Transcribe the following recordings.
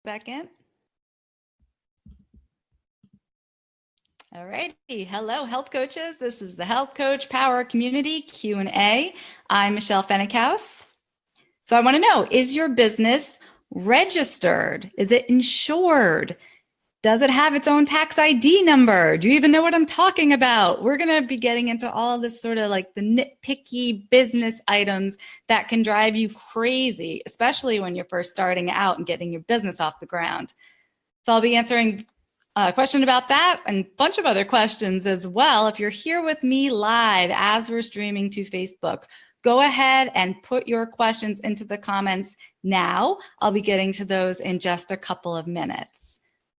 Second. All righty. Hello, health coaches. This is the Health Coach Power Community Q&A. I'm Michelle Fennickhouse. So I want to know, is your business registered? Is it insured? Does it have its own tax ID number? Do you even know what I'm talking about? We're going to be getting into all of this sort of like the nitpicky business items that can drive you crazy, especially when you're first starting out and getting your business off the ground. So I'll be answering a question about that and a bunch of other questions as well. If you're here with me live as we're streaming to Facebook, go ahead and put your questions into the comments now. I'll be getting to those in just a couple of minutes.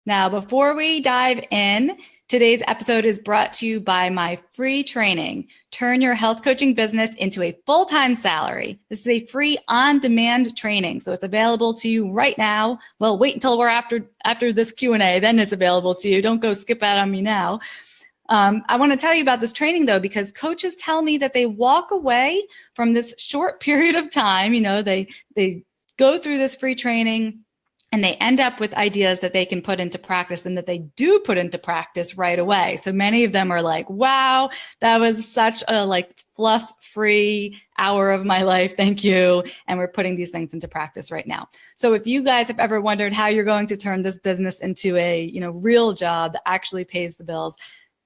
Now, before we dive in, today's episode is brought to you by my free training, Turn Your Health Coaching Business into a Full-Time Salary. This is a free on-demand training, so it's available to you right now. Well, wait until we're after this Q&A, then it's available to you. Don't go skip out on me now. I want to tell you about this training, though, because coaches tell me that they walk away from this short period of time. You know, they go through this free training, and they end up with ideas that they can put into practice and that they do put into practice right away. So many of them are like, wow, that was such a fluff-free hour of my life. Thank you. And we're putting these things into practice right now. So if you guys have ever wondered how you're going to turn this business into a real job that actually pays the bills,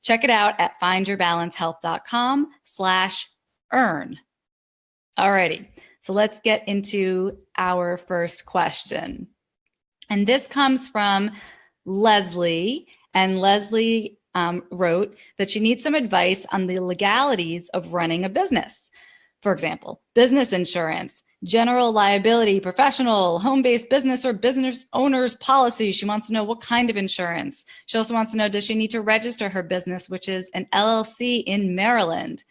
check it out at findyourbalancehealth.com/earn. Alrighty, so let's get into our first question. And this comes from Leslie, and Leslie wrote that she needs some advice on the legalities of running a business. For example, business insurance, general liability, professional, home-based business or business owner's policy. She wants to know what kind of insurance. She also wants to know, does she need to register her business, which is an LLC in Maryland?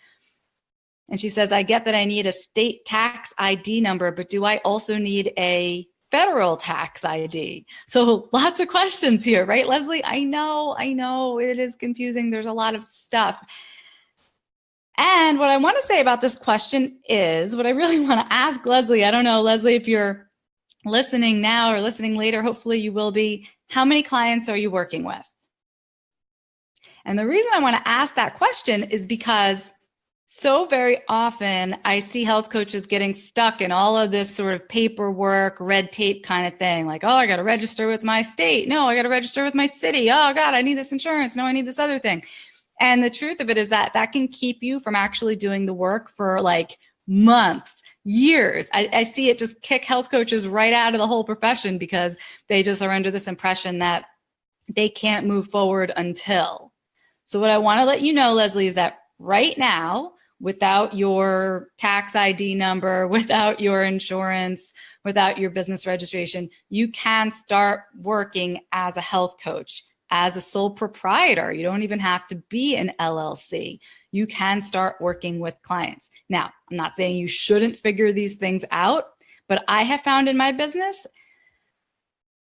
And she says, I get that I need a state tax ID number, but do I also need a federal tax ID? So lots of questions here, right, Leslie? I know, it is confusing. There's a lot of stuff. And what I want to say about this question is, what I really want to ask Leslie, I don't know, Leslie, if you're listening now or listening later, hopefully you will be, how many clients are you working with? And the reason I want to ask that question is because so very often I see health coaches getting stuck in all of this sort of paperwork, red tape kind of thing. Like, oh, I got to register with my state. No, I got to register with my city. Oh God, I need this insurance. No, I need this other thing. And the truth of it is that that can keep you from actually doing the work for like months, years. I see it just kick health coaches right out of the whole profession because they just are under this impression that they can't move forward until. So what I want to let you know, Leslie, is that right now, without your tax ID number, without your insurance, without your business registration, you can start working as a health coach, as a sole proprietor. You don't even have to be an LLC. You can start working with clients. Now, I'm not saying you shouldn't figure these things out, but I have found in my business,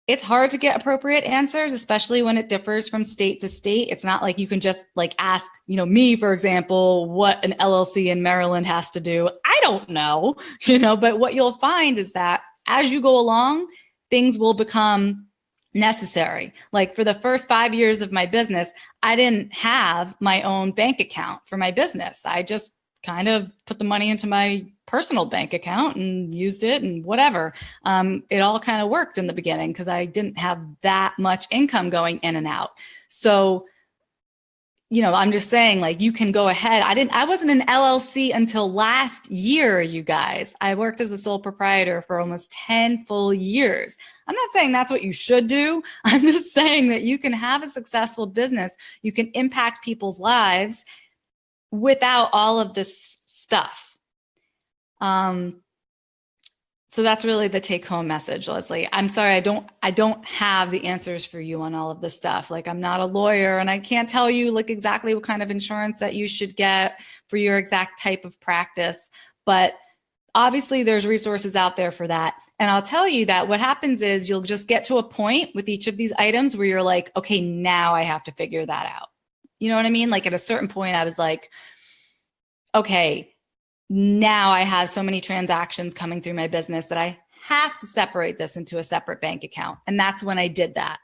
it's hard to get appropriate answers, especially when it differs from state to state. It's not like you can just ask, me, for example, what an LLC in Maryland has to do. I don't know, but what you'll find is that as you go along, things will become necessary. Like for the first 5 years of my business, I didn't have my own bank account for my business. I just kind of put the money into my personal bank account and used it and whatever. It all kind of worked in the beginning because I didn't have that much income going in and out. So, I'm just saying, you can go ahead. I wasn't an LLC until last year, you guys. I worked as a sole proprietor for almost 10 full years. I'm not saying that's what you should do. I'm just saying that you can have a successful business. You can impact people's lives without all of this stuff. So that's really the take-home message, Leslie. I'm sorry, I don't have the answers for you on all of this stuff. I'm not a lawyer and I can't tell you exactly what kind of insurance that you should get for your exact type of practice, but obviously there's resources out there for that. And I'll tell you that what happens is you'll just get to a point with each of these items where you're like, okay, now I have to figure that out. You know what I mean? At a certain point I was like, okay, now I have so many transactions coming through my business that I have to separate this into a separate bank account. And that's when I did that.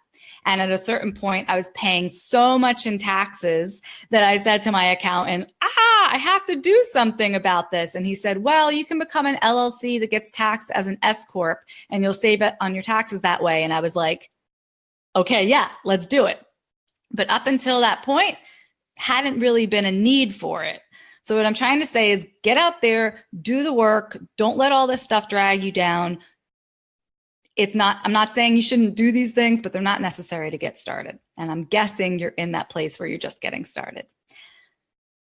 And at a certain point, I was paying so much in taxes that I said to my accountant, I have to do something about this. And he said, well, you can become an LLC that gets taxed as an S Corp and you'll save it on your taxes that way. And I was like, okay, yeah, let's do it. But up until that point, hadn't really been a need for it. So what I'm trying to say is get out there, do the work. Don't let all this stuff drag you down. I'm not saying you shouldn't do these things, but they're not necessary to get started. And I'm guessing you're in that place where you're just getting started.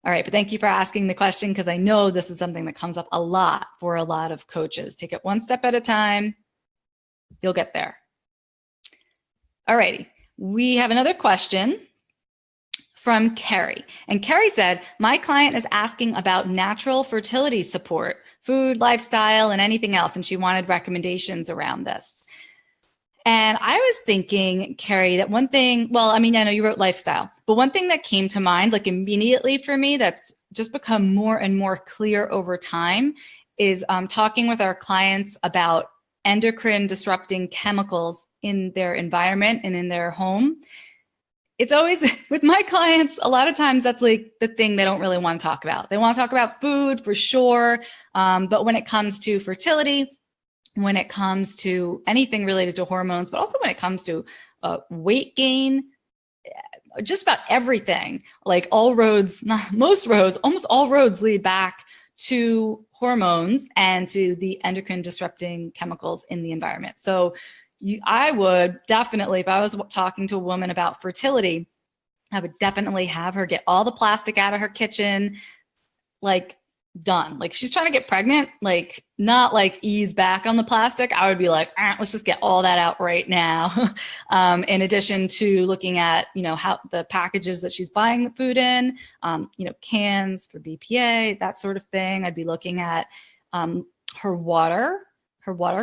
All right, but thank you for asking the question, because I know this is something that comes up a lot for a lot of coaches. Take it one step at a time. You'll get there. All righty, we have another question from Carrie. And Carrie said, my client is asking about natural fertility support, food, lifestyle, and anything else. And she wanted recommendations around this. And I was thinking, Carrie, that one thing, well, I mean, I know you wrote lifestyle, but one thing that came to mind, like immediately for me, that's just become more and more clear over time is talking with our clients about endocrine disrupting chemicals in their environment and in their home. It's always, with my clients, a lot of times that's like the thing they don't really want to talk about. They want to talk about food for sure. But when it comes to fertility, when it comes to anything related to hormones, but also when it comes to weight gain, just about everything, like all roads, most roads, almost all roads lead back to hormones and to the endocrine disrupting chemicals in the environment. So I would definitely, if I was talking to a woman about fertility, I would definitely have her get all the plastic out of her kitchen, like done. Like she's trying to get pregnant, like not like ease back on the plastic. I would be like, let's just get all that out right now. In addition to looking at, how the packages that she's buying the food in, cans for BPA, that sort of thing. I'd be looking at her water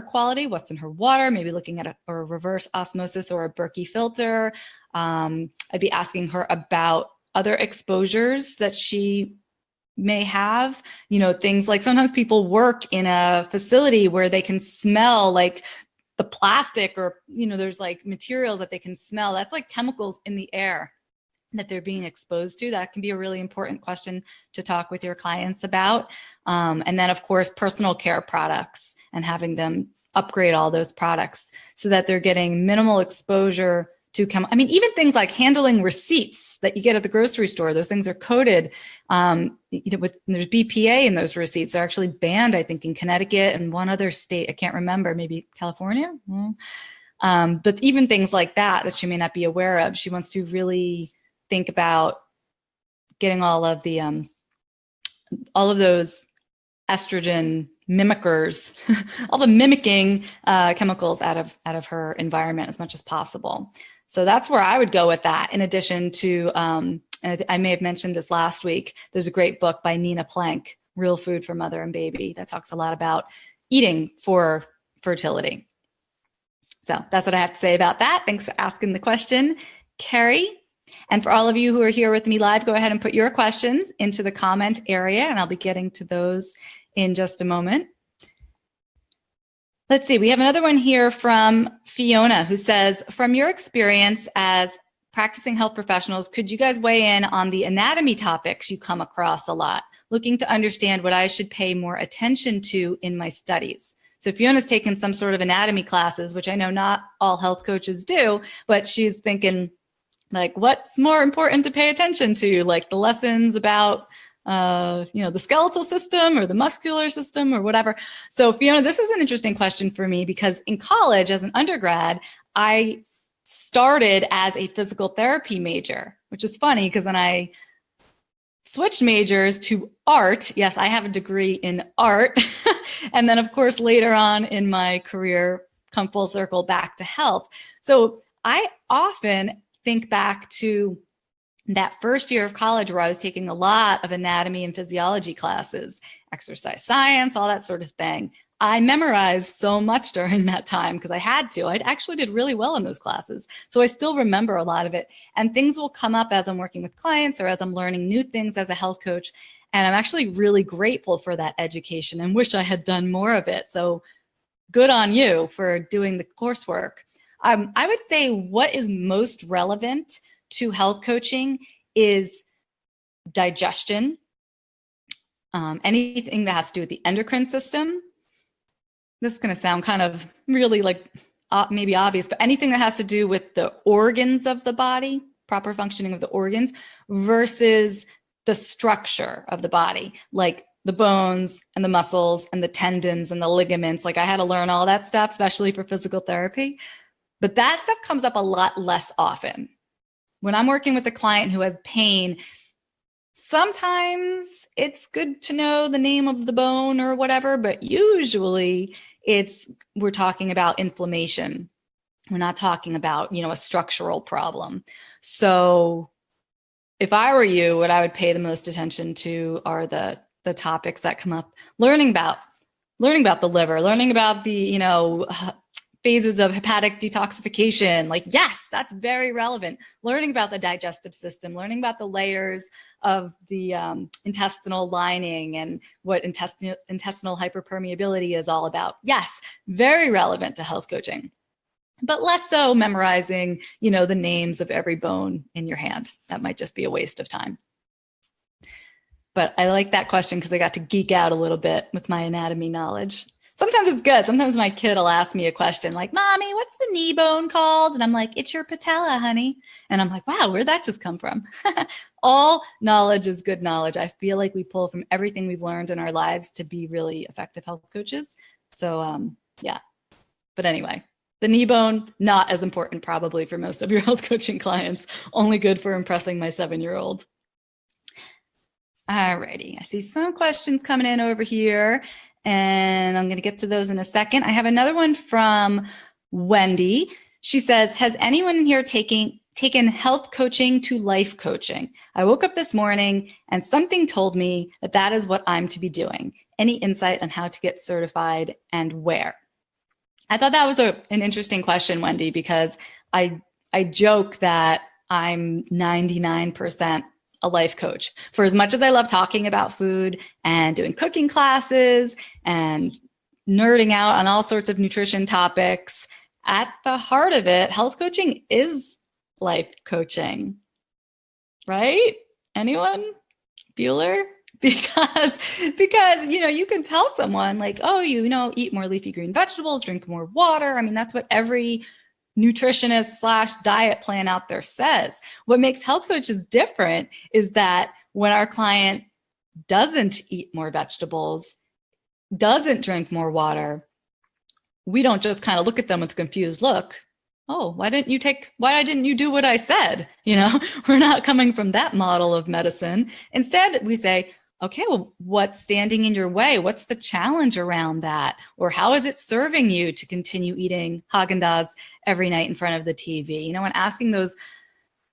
quality, what's in her water, maybe looking at a reverse osmosis or a Berkey filter. I'd be asking her about other exposures that she may have, things like sometimes people work in a facility where they can smell like the plastic or, there's like materials that they can smell. That's like chemicals in the air that they're being exposed to. That can be a really important question to talk with your clients about. And then of course, personal care products and having them upgrade all those products so that they're getting minimal exposure to even things like handling receipts that you get at the grocery store. Those things are coated there's BPA in those receipts. They're actually banned, I think, in Connecticut and one other state. I can't remember, maybe California. But even things like that she may not be aware of. She wants to really think about getting all of those estrogen mimickers, all the mimicking chemicals out of her environment as much as possible. So that's where I would go with that. In addition to, and I may have mentioned this last week, there's a great book by Nina Plank, Real Food for Mother and Baby, that talks a lot about eating for fertility. So that's what I have to say about that. Thanks for asking the question, Carrie. And for all of you who are here with me live, go ahead and put your questions into the comment area, and I'll be getting to those in just a moment. Let's see, we have another one here from Fiona who says, from your experience as practicing health professionals, could you guys weigh in on the anatomy topics you come across a lot, looking to understand what I should pay more attention to in my studies? So Fiona's taken some sort of anatomy classes, which I know not all health coaches do, but she's thinking like, what's more important to pay attention to? Like the lessons about the skeletal system or the muscular system or whatever. So Fiona, this is an interesting question for me because in college as an undergrad, I started as a physical therapy major, which is funny because then I switched majors to art. Yes, I have a degree in art. And then of course, later on in my career, come full circle back to health. So I often think back to that first year of college where I was taking a lot of anatomy and physiology classes, exercise science, all that sort of thing. I memorized so much during that time because I had to. I actually did really well in those classes. So I still remember a lot of it. And things will come up as I'm working with clients or as I'm learning new things as a health coach. And I'm actually really grateful for that education and wish I had done more of it. So good on you for doing the coursework. I would say what is most relevant to health coaching is digestion, anything that has to do with the endocrine system. This is going to sound kind of really like maybe obvious, but anything that has to do with the organs of the body, proper functioning of the organs, versus the structure of the body, like the bones and the muscles and the tendons and the ligaments. Like I had to learn all that stuff, especially for physical therapy. But that stuff comes up a lot less often. When I'm working with a client who has pain, sometimes it's good to know the name of the bone or whatever, but usually we're talking about inflammation. We're not talking about, a structural problem. So if I were you, what I would pay the most attention to are the topics that come up, learning about the liver, learning about the, phases of hepatic detoxification. Like, yes, that's very relevant. Learning about the digestive system, learning about the layers of the intestinal lining and what intestinal hyperpermeability is all about. Yes, very relevant to health coaching, but less so memorizing, the names of every bone in your hand. That might just be a waste of time. But I like that question because I got to geek out a little bit with my anatomy knowledge. Sometimes it's good. Sometimes my kid will ask me a question like, Mommy, what's the knee bone called? And I'm like, it's your patella, honey. And I'm like, wow, where'd that just come from? All knowledge is good knowledge. I feel like we pull from everything we've learned in our lives to be really effective health coaches. So yeah. But anyway, the knee bone, not as important probably for most of your health coaching clients, only good for impressing my 7-year-old. All righty. I see some questions coming in over here, and I'm going to get to those in a second. I have another one from Wendy. She says, has anyone in here taken health coaching to life coaching? I woke up this morning and something told me that is what I'm to be doing. Any insight on how to get certified and where? I thought that was an interesting question, Wendy, because I joke that I'm 99% a life coach. For as much as I love talking about food and doing cooking classes and nerding out on all sorts of nutrition topics, at the heart of it, health coaching is life coaching, right? Anyone? Bueller? Because you can tell someone like, oh, eat more leafy green vegetables, drink more water. I mean, that's what every nutritionist / diet plan out there says. What makes health coaches different is that when our client doesn't eat more vegetables, doesn't drink more water, we don't just kind of look at them with a confused look. Oh, why didn't you do what I said? We're not coming from that model of medicine. Instead, we say, okay, well, what's standing in your way? What's the challenge around that? Or how is it serving you to continue eating Haagen-Dazs every night in front of the TV? And asking those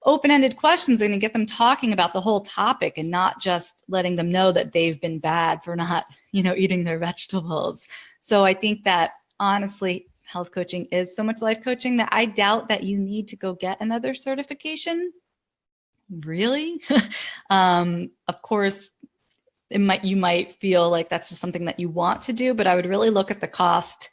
open-ended questions are going to get them talking about the whole topic and not just letting them know that they've been bad for not, eating their vegetables. So I think that honestly, health coaching is so much life coaching that I doubt that you need to go get another certification. Really? Of course, you might feel like that's just something that you want to do, but I would really look at the cost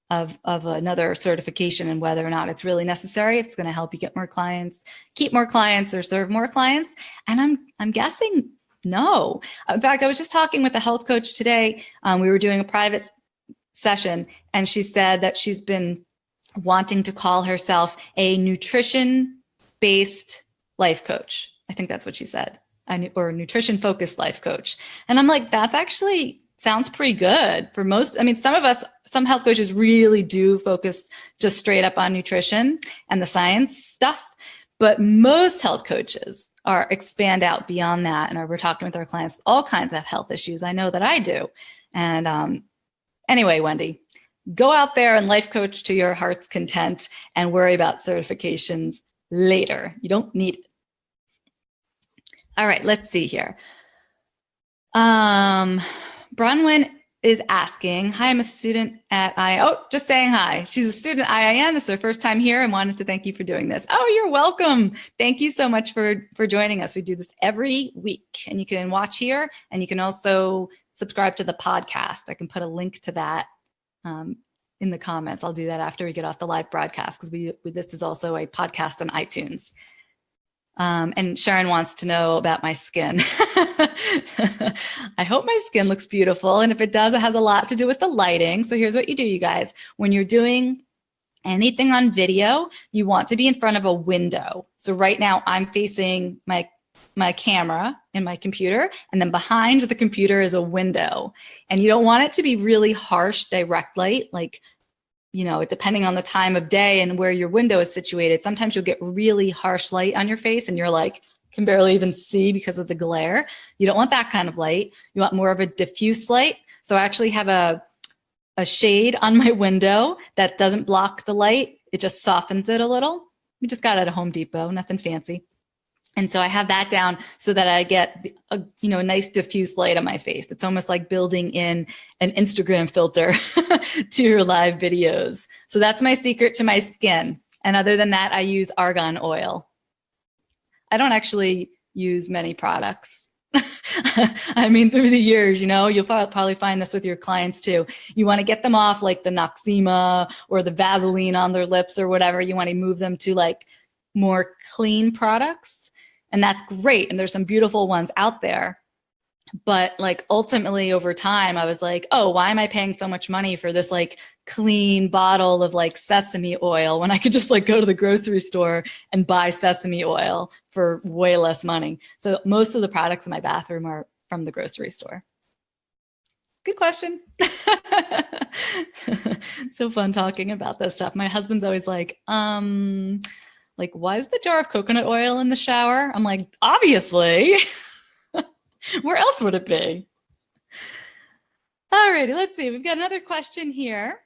of another certification and whether or not it's really necessary. If it's going to help you get more clients, keep more clients, or serve more clients. And I'm guessing no. In fact, I was just talking with a health coach today. We were doing a private session, and she said that she's been wanting to call herself a nutrition-based life coach. I think that's what she said. Or nutrition-focused life coach. And I'm like, that's actually sounds pretty good for most. I mean, some health coaches really do focus just straight up on nutrition and the science stuff, but most health coaches expand out beyond that. And we're talking with our clients, all kinds of health issues. I know that I do. And anyway, Wendy, go out there and life coach to your heart's content and worry about certifications later. You don't need it. All right, let's see here. Bronwyn is asking, hi, I'm a student at just saying hi. She's a student at IIN. This is her first time here and wanted to thank you for doing this. Oh, you're welcome. Thank you so much for joining us. We do this every week, and you can watch here, and you can also subscribe to the podcast. I can put a link to that in the comments. I'll do that after we get off the live broadcast, because this is also a podcast on iTunes. And Sharon wants to know about my skin. I hope my skin looks beautiful. And if it does, it has a lot to do with the lighting. So here's what you do, you guys. When you're doing anything on video, you want to be in front of a window. So right now I'm facing my camera in my computer, and then behind the computer is a window. And you don't want it to be really harsh, direct light, like, you know, depending on the time of day and where your window is situated. Sometimes you'll get really harsh light on your face and you're like, can barely even see because of the glare. You don't want that kind of light. You want more of a diffuse light. So I actually have a shade on my window that doesn't block the light. It just softens it a little. We just got it at Home Depot, nothing fancy. And so I have that down so that I get a nice diffuse light on my face. It's almost like building in an Instagram filter to your live videos. So that's my secret to my skin. And other than that, I use argan oil. I don't actually use many products. I mean, through the years, you'll probably find this with your clients too. You want to get them off like the Noxzema or the Vaseline on their lips or whatever. You want to move them to like more clean products. And that's great. And there's some beautiful ones out there. But like ultimately over time, I was like, oh, why am I paying so much money for this like clean bottle of like sesame oil when I could just like go to the grocery store and buy sesame oil for way less money? So most of the products in my bathroom are from the grocery store. Good question. So fun talking about this stuff. My husband's always like, why is the jar of coconut oil in the shower? I'm like, obviously. Where else would it be? All righty, let's see. We've got another question here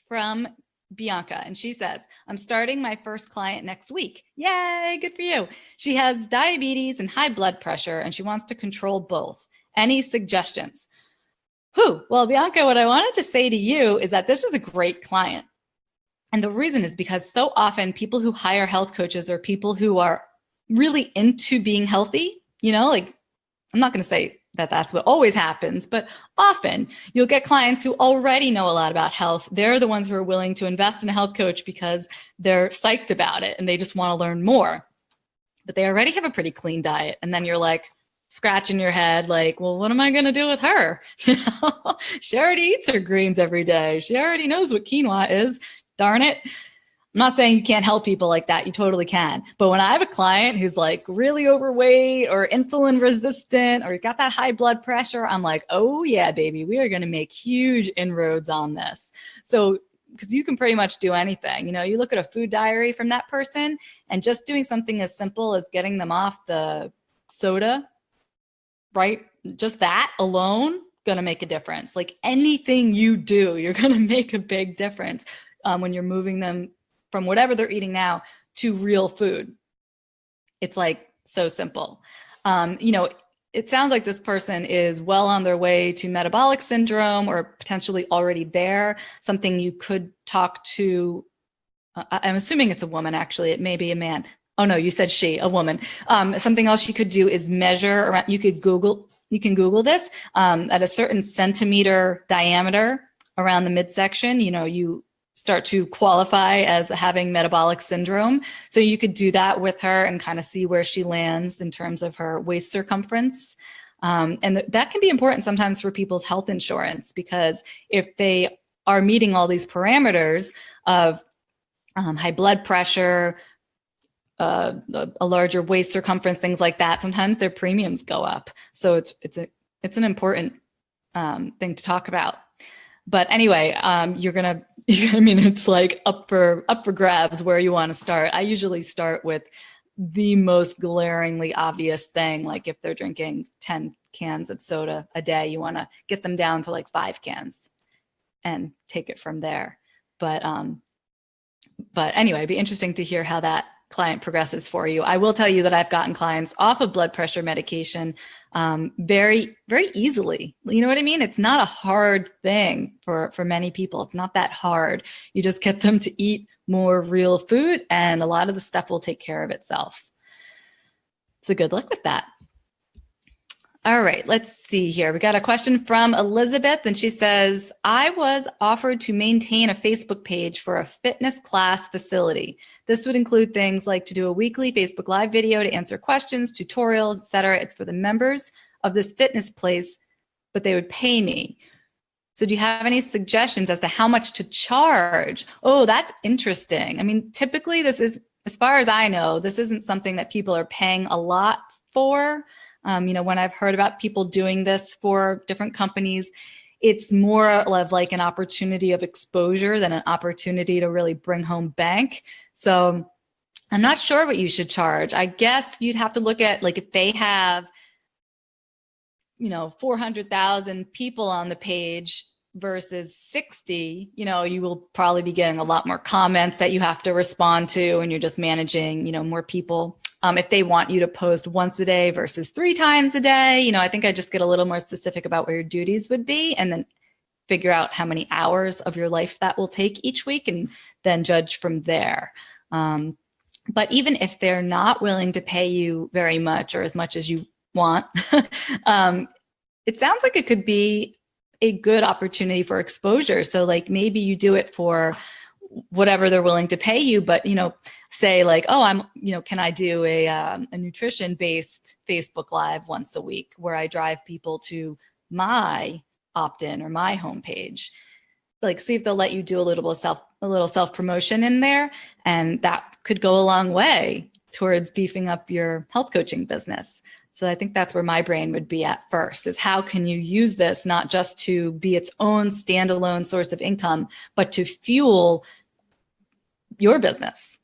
from Bianca. And she says, I'm starting my first client next week. Yay, good for you. She has diabetes and high blood pressure, and she wants to control both. Any suggestions? Well, Bianca, what I wanted to say to you is that this is a great client. And the reason is because so often people who hire health coaches are people who are really into being healthy. I'm not going to say that that's what always happens, but often you'll get clients who already know a lot about health. They're the ones who are willing to invest in a health coach because they're psyched about it and they just want to learn more. But they already have a pretty clean diet. And then you're like scratching your head like, well, what am I going to do with her? She already eats her greens every day. She already knows what quinoa is. Darn it. I'm not saying you can't help people like that. You totally can. But when I have a client who's like really overweight or insulin resistant or got that high blood pressure, I'm like, oh yeah, baby, we are going to make huge inroads on this. So, because you can pretty much do anything. You look at a food diary from that person and just doing something as simple as getting them off the soda, right? Just that alone, going to make a difference. Like anything you do, you're going to make a big difference when you're moving them from whatever they're eating now to real food. It's like so simple. It sounds like this person is well on their way to metabolic syndrome or potentially already there. Something you could talk to, I'm assuming it's a woman, actually. It may be a man. Oh no, you said she, a woman. Something else you could do is measure around, you can Google this at a certain centimeter diameter around the midsection, you start to qualify as having metabolic syndrome. So you could do that with her and kind of see where she lands in terms of her waist circumference. And that can be important sometimes for people's health insurance, because if they are meeting all these parameters of high blood pressure, a larger waist circumference, things like that, sometimes their premiums go up. So it's an important thing to talk about. But anyway, it's like up for grabs where you want to start. I usually start with the most glaringly obvious thing. Like if they're drinking 10 cans of soda a day, you want to get them down to like 5 cans and take it from there. But anyway, it'd be interesting to hear how that client progresses for you. I will tell you that I've gotten clients off of blood pressure medication very, very easily. You know what I mean? It's not a hard thing for many people. It's not that hard. You just get them to eat more real food and a lot of the stuff will take care of itself. So good luck with that. All right, let's see here. We got a question from Elizabeth, and she says, I was offered to maintain a Facebook page for a fitness class facility. This would include things like to do a weekly Facebook Live video to answer questions, tutorials, etc. It's for the members of this fitness place, but they would pay me. So do you have any suggestions as to how much to charge? Oh, that's interesting. I mean, typically this is, as far as I know, this isn't something that people are paying a lot for. When I've heard about people doing this for different companies, it's more of like an opportunity of exposure than an opportunity to really bring home bank. So I'm not sure what you should charge. I guess you'd have to look at, like, if they have, 400,000 people on the page versus 60, you will probably be getting a lot more comments that you have to respond to, and you're just managing, more people. If they want you to post once a day versus 3 times a day, I think I just get a little more specific about what your duties would be, and then figure out how many hours of your life that will take each week, and then judge from there. But even if they're not willing to pay you very much or as much as you want, it sounds like it could be a good opportunity for exposure. So like maybe you do it for whatever they're willing to pay you, but say like, oh, can I do a nutrition-based Facebook Live once a week where I drive people to my opt-in or my homepage? Like, see if they'll let you do a little self-promotion in there, and that could go a long way towards beefing up your health coaching business. So I think that's where my brain would be at first, is how can you use this not just to be its own standalone source of income, but to fuel your business?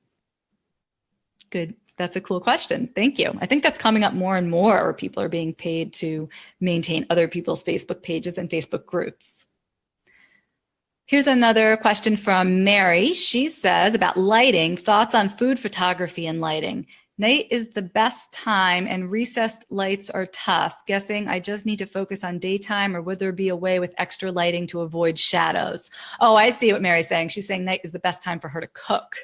Good. That's a cool question. Thank you. I think that's coming up more and more, where people are being paid to maintain other people's Facebook pages and Facebook groups. Here's another question from Mary. She says about lighting, thoughts on food photography and lighting. Night is the best time and recessed lights are tough. Guessing I just need to focus on daytime, or would there be a way with extra lighting to avoid shadows? Oh, I see what Mary's saying. She's saying night is the best time for her to cook,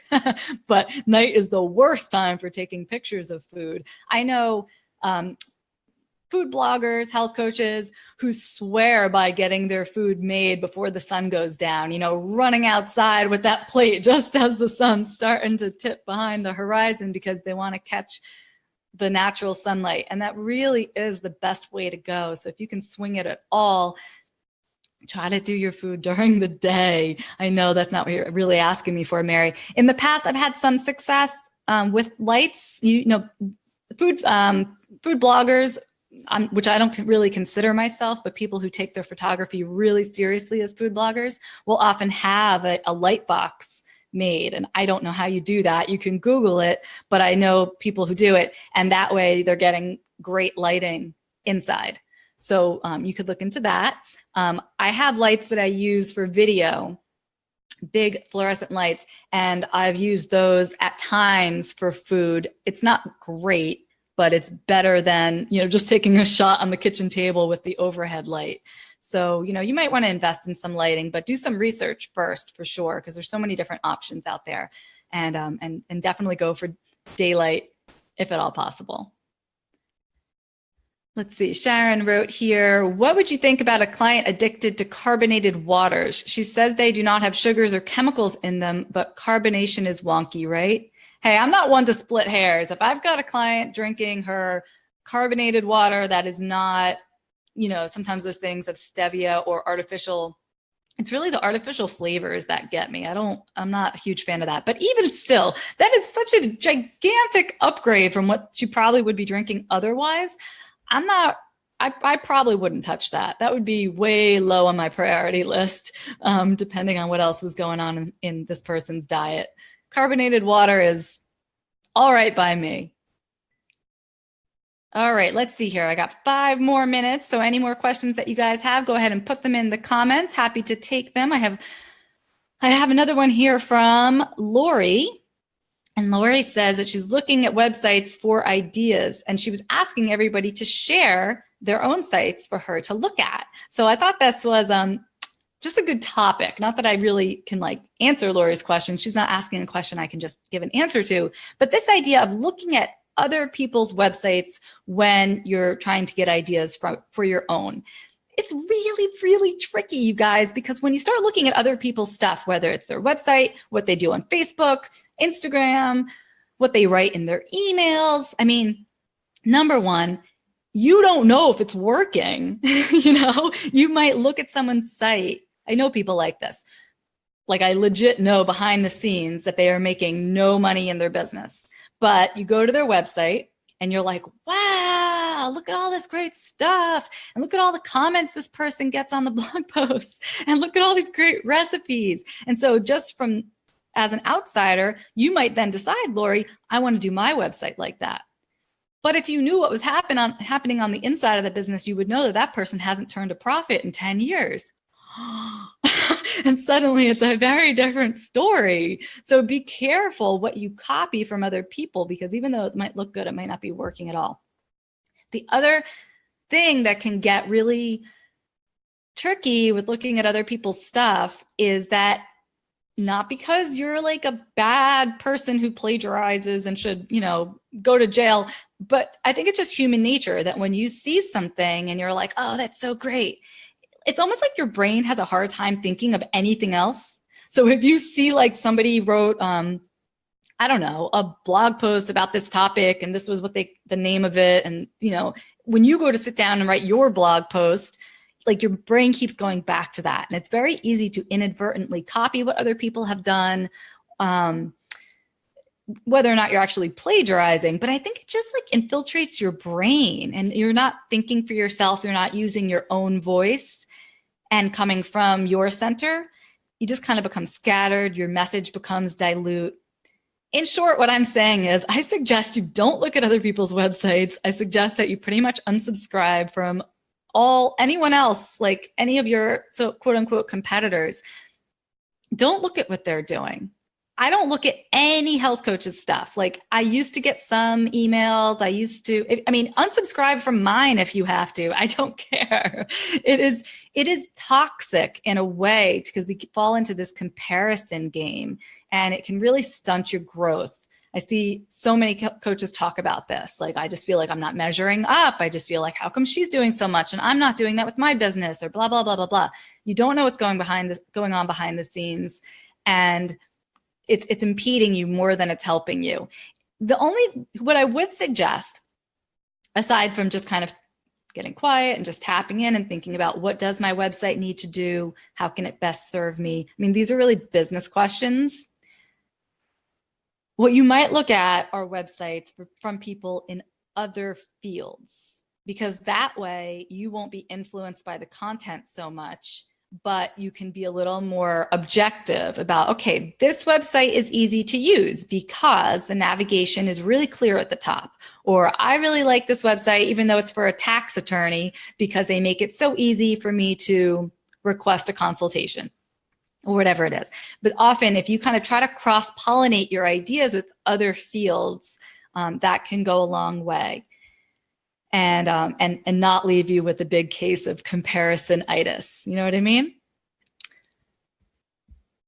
but night is the worst time for taking pictures of food. I know food bloggers, health coaches who swear by getting their food made before the sun goes down, running outside with that plate just as the sun's starting to tip behind the horizon because they want to catch the natural sunlight. And that really is the best way to go. So if you can swing it at all, try to do your food during the day. I know that's not what you're really asking me for, Mary. In the past, I've had some success with lights. Food bloggers, which I don't really consider myself, but people who take their photography really seriously as food bloggers will often have a light box made. And I don't know how you do that. You can Google it, but I know people who do it. And that way they're getting great lighting inside. So you could look into that. I have lights that I use for video, big fluorescent lights, and I've used those at times for food. It's not great, but it's better than, just taking a shot on the kitchen table with the overhead light. So, you might want to invest in some lighting, but do some research first for sure, because there's so many different options out there, and definitely go for daylight if at all possible. Let's see. Sharon wrote here, what would you think about a client addicted to carbonated waters? She says they do not have sugars or chemicals in them, but carbonation is wonky, right? Hey, I'm not one to split hairs. If I've got a client drinking her carbonated water that is not, sometimes those things of stevia or artificial, it's really the artificial flavors that get me. I'm not a huge fan of that. But even still, that is such a gigantic upgrade from what she probably would be drinking otherwise. I probably wouldn't touch that. That would be way low on my priority list, depending on what else was going on in this person's diet. Carbonated water is all right by me. All right, let's see here. I got 5 more minutes. So any more questions that you guys have, go ahead and put them in the comments. Happy to take them. I have another one here from Lori. And Lori says that she's looking at websites for ideas, and she was asking everybody to share their own sites for her to look at. So I thought this was just a good topic. Not that I really can answer Lori's question. She's not asking a question I can just give an answer to. But this idea of looking at other people's websites when you're trying to get ideas for your own. It's really, really tricky, you guys, because when you start looking at other people's stuff, whether it's their website, what they do on Facebook, Instagram, what they write in their emails, I mean, number one, you don't know if it's working. You might look at someone's site. I know people like this. Like, I legit know behind the scenes that they are making no money in their business. But you go to their website and you're like, wow, look at all this great stuff. And look at all the comments this person gets on the blog posts. And look at all these great recipes. And so just as an outsider, you might then decide, Lori, I want to do my website like that. But if you knew what was happening on the inside of the business, you would know that person hasn't turned a profit in 10 years. And suddenly it's a very different story. So be careful what you copy from other people, because even though it might look good, it might not be working at all. The other thing that can get really tricky with looking at other people's stuff is that, not because you're like a bad person who plagiarizes and should, go to jail, but I think it's just human nature that when you see something and you're like, oh, that's so great, it's almost like your brain has a hard time thinking of anything else. So if you see like somebody wrote, I don't know, a blog post about this topic and this was the name of it. And, when you go to sit down and write your blog post, like your brain keeps going back to that. And it's very easy to inadvertently copy what other people have done, whether or not you're actually plagiarizing. But I think it just like infiltrates your brain and you're not thinking for yourself. You're not using your own voice and coming from your center. You just kind of become scattered. Your message becomes dilute. In short, what I'm saying is I suggest you don't look at other people's websites. I suggest that you pretty much unsubscribe from anyone else, like any of your quote unquote competitors. Don't look at what they're doing. I don't look at any health coach's stuff. Like, I used to get some emails. Unsubscribe from mine if you have to. I don't care. It is toxic in a way because we fall into this comparison game and it can really stunt your growth. I see so many coaches talk about this. Like, I just feel like I'm not measuring up. I just feel like, how come she's doing so much and I'm not doing that with my business, or blah, blah, blah, blah, blah. You don't know what's going on behind the scenes. And it's impeding you more than it's helping you. What I would suggest, aside from just kind of getting quiet and just tapping in and thinking about what does my website need to do? How can it best serve me? I mean, these are really business questions. What you might look at are websites from people in other fields, because that way you won't be influenced by the content so much, but you can be a little more objective about, okay, this website is easy to use because the navigation is really clear at the top. Or I really like this website, even though it's for a tax attorney, because they make it so easy for me to request a consultation, or whatever it is. But often if you kind of try to cross-pollinate your ideas with other fields, that can go a long way. And not leave you with a big case of comparison-itis. You know what I mean?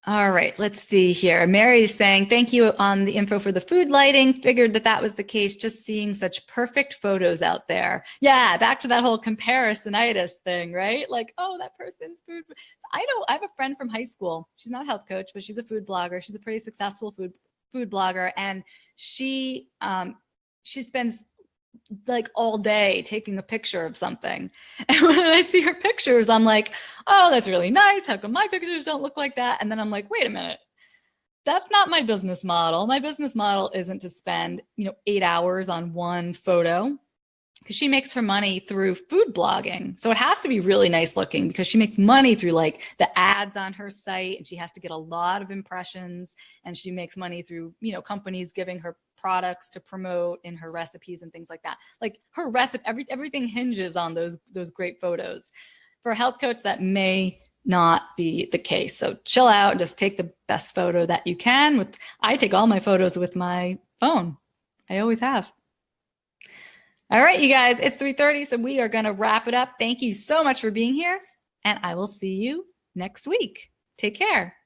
All right, let's see here. Mary's saying, thank you on the info for the food lighting. Figured that was the case, just seeing such perfect photos out there. Yeah, back to that whole comparison-itis thing, right? Like, oh, that person's food. I know, I have a friend from high school. She's not a health coach, but she's a food blogger. She's a pretty successful food blogger. And she spends like all day taking a picture of something. And when I see her pictures, I'm like, oh, that's really nice. How come my pictures don't look like that? And then I'm like, wait a minute. That's not my business model. My business model isn't to spend, 8 hours on one photo, because she makes her money through food blogging. So it has to be really nice looking, because she makes money through like the ads on her site, and she has to get a lot of impressions, and she makes money through, companies giving her products to promote in her recipes and things like that. Like her recipe, everything hinges on those great photos. For a health coach, that may not be the case. So chill out and just take the best photo that you can. I take all my photos with my phone. I always have. All right, you guys, it's 3:30, so we are going to wrap it up. Thank you so much for being here, and I will see you next week. Take care.